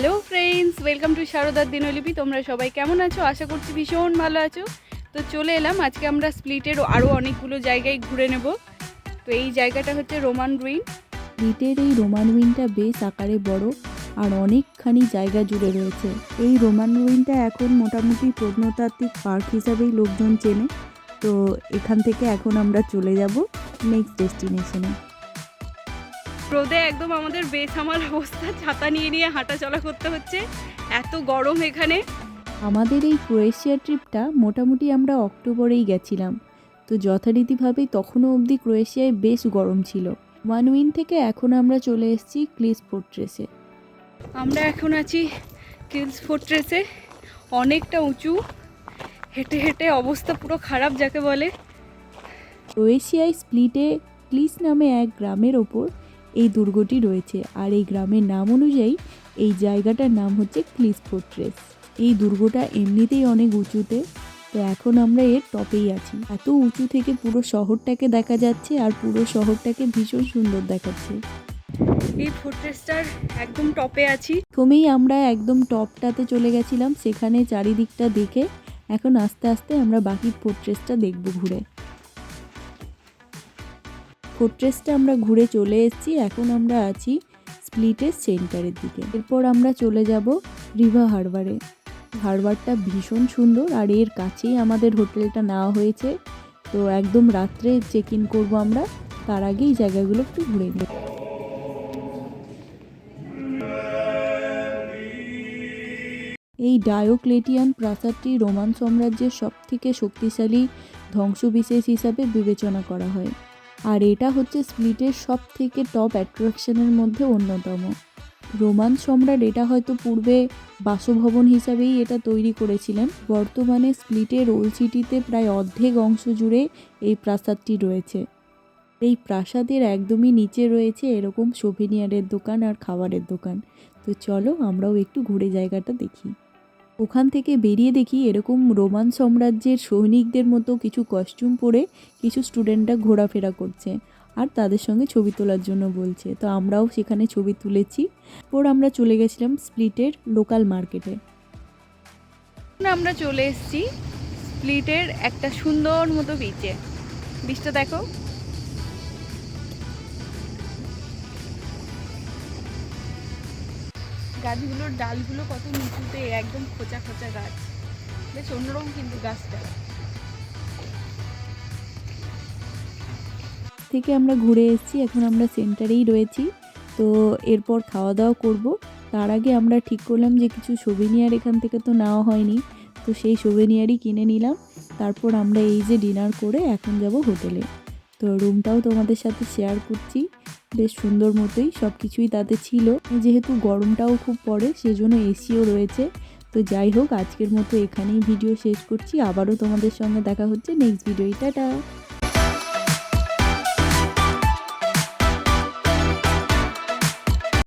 Hello friends, welcome to সারদার দিনলিপি। তোমরা সবাই কেমন আছো? আশা করছি ভীষণ ভালো আছো। তো চলে এলাম, আজকে আমরা স্প্লিটের আরও অনেকগুলো জায়গায় ঘুরে নেব। তো এই জায়গাটা হচ্ছে রোমান রুইন। স্প্লিটের এই রোমান রুইনটা বেশ আকারে বড় আর অনেকখানি জায়গা জুড়ে রয়েছে। এই রোমান রুইনটা এখন মোটামুটি প্রত্নতাত্ত্বিক পার্ক হিসাবেই লোকজন চেনে। তো এখান থেকে এখন আমরা চলে যাব নেক্সট ডেস্টিনেশনে। রোদে একদম আমাদের বেসামাল অবস্থা, ছাতা নিয়ে নিয়ে হাঁটা চলা করতে হচ্ছে, এত গরম এখানে। আমাদের এই ক্রোয়েশিয়া ট্রিপটা মোটামুটি আমরা অক্টোবরেই গেছিলাম। তো যথারীতিভাবেই তখনও অবধি ক্রোয়েশিয়ায় বেশ গরম ছিল। রোমান রুইন থেকে এখন আমরা চলে এসেছি ক্লিস ফোর্ট্রেসে। আমরা এখন আছি ক্লিস ফোর্ট্রেসে, অনেকটা উঁচু, হেঁটে হেঁটে অবস্থা পুরো খারাপ যাকে বলে। ক্রোয়েশিয়ায় স্প্লিটে ক্লিস নামে এক গ্রামের ওপর এই দুর্গটি রয়েছে, আর এই গ্রামের নাম অনুযায়ী এই জায়গাটার নাম হচ্ছে ক্লিস ফোর্ট্রেস। এই দুর্গটা এমনিতেই অনেক উঁচুতে, তো এখন আমরা এর টপেই আছি। এত উঁচু থেকে পুরো শহরটাকে দেখা যাচ্ছে আর পুরো শহরটাকে ভীষণ সুন্দর দেখাচ্ছে। এই ফোর্ট্রেসটার একদম টপে আছি। প্রথমেই আমরা একদম টপটাতে চলে গেছিলাম, সেখানে চারিদিকটা দেখে এখন আস্তে আস্তে আমরা বাকি ফোর্ট্রেসটা দেখব ঘুরে। ফোর্ট্রেসটা আমরা ঘুরে চলে এসেছি, এখন আমরা আছি স্প্লিটের সেন্টারের দিকে। এরপর আমরা চলে যাব রিভার হারবারে। হারবারটা ভীষণ সুন্দর আর এর কাছেই আমাদের হোটেলটা নেওয়া হয়েছে। তো একদম রাত্রে চেক ইন করবো আমরা, তার আগেই জায়গাগুলো একটু ঘুরে নেব। এই ডায়োক্লেটিয়ান প্রাসাদটি রোমান সাম্রাজ্যের সবথেকে শক্তিশালী ধ্বংসবিশেষ হিসাবে বিবেচনা করা হয়, আর এটা হচ্ছে স্প্লিটের সব থেকে টপ অ্যাট্রাকশনের মধ্যে অন্যতম। রোমান সম্রাট এটা হয়তো পূর্বে বাসভবন হিসাবেই এটা তৈরি করেছিলেন। বর্তমানে স্প্লিটের ওল্ড সিটিতে প্রায় অর্ধেক অংশ জুড়ে এই প্রাসাদটি রয়েছে। এই প্রাসাদের একদমই নিচে রয়েছে এরকম সোভেনিয়ারের দোকান আর খাবারের দোকান। তো চলো আমরাও একটু ঘুরে জায়গাটা দেখি। ওখান থেকে বেরিয়ে দেখি এরকম রোমান সাম্রাজ্যের সৈনিকদের মতো কিছু কস্টিউম পরে কিছু স্টুডেন্টরা ঘোরাফেরা করছে আর তাদের সঙ্গে ছবি তোলার জন্য বলছে। তো আমরাও সেখানে ছবি তুলেছি। পর আমরা চলে গেছিলাম স্প্লিটের লোকাল মার্কেটে। আমরা চলে এসেছি স্প্লিটের একটা সুন্দর মতো বিচে। বিচটা দেখো, গাছগুলোর ডালগুলো কত নিচুতে, একদম খোঁচা খোঁচা গাছ, বেশ অন্যরকম কিন্তু গাছটা। থেকে আমরা ঘুরে এসেছি, এখন আমরা সেন্টারেই রয়েছি। তো এরপর খাওয়া দাওয়া করব। তার আগে আমরা ঠিক করলাম যে কিছু সোভেনিয়ার এখান থেকে তো নেওয়া হয়নি, তো সেই সোভেনিয়ারই কিনে নিলাম। তারপর আমরা এই যে ডিনার করে এখন যাব হোটেলে। তো রুমটাও তোমাদের সাথে শেয়ার করছি, বেশ সুন্দর মতোই সব কিছুই তাতে ছিল। যেহেতু গরমটাও খুব পড়ে সেজন্য এসিও রয়েছে। তো যাই হোক, আজকের মতো এখানেই ভিডিও শেষ করছি। আবারও তোমাদের সঙ্গে দেখা হচ্ছে নেক্সট ভিডিও। টাটা।